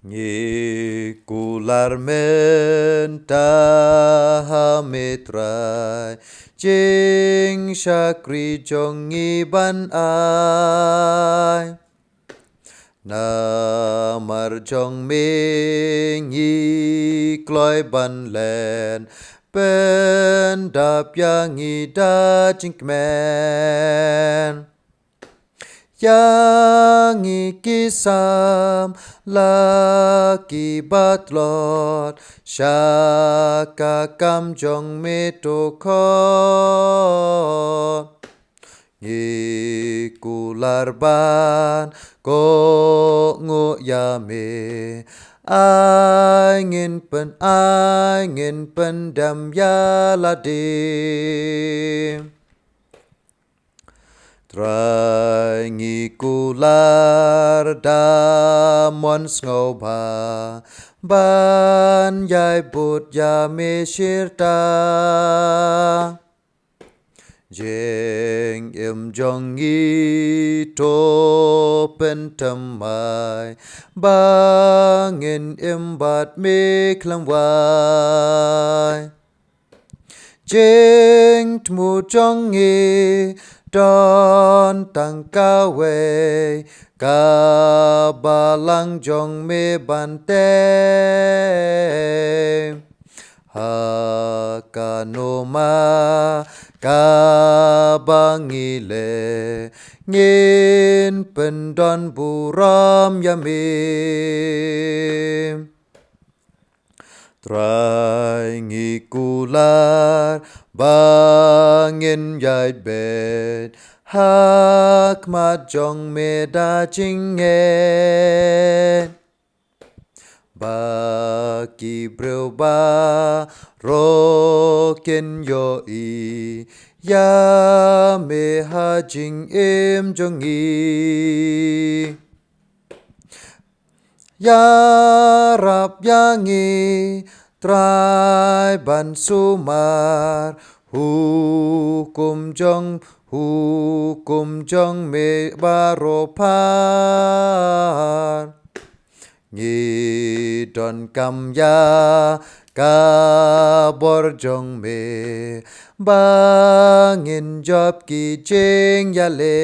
Ngi kular menta hametrai Jing shakri jongi ban ai Namar jong ming yi kloi ban len Ben dap yang ida jinkmen Yang ikisam laki batlot Shaka kam jong metokot Ngikular ban ko ngộ yame Angin pen dam yalade Trai ngikular damon ngau ba Ban yai bút ya me shirta Jeng im jong yi to pen tam mai Bangin im bat me klang wai Jeng tmu jong yi Don tang ca wei Ca ba lang jong me ban te Ha ca no ma Ca ba nghi le Ngin pen don bu ram ya me Trai ngikular bangin yai bet Hak mat jong me da jinget Baki breu ba roken yo i Ya me ha jing im jong i Ya rap yangi trai ban sumar hukum jong me baropar Ngi don kam ya kabor jong me bangin job ki jing ya le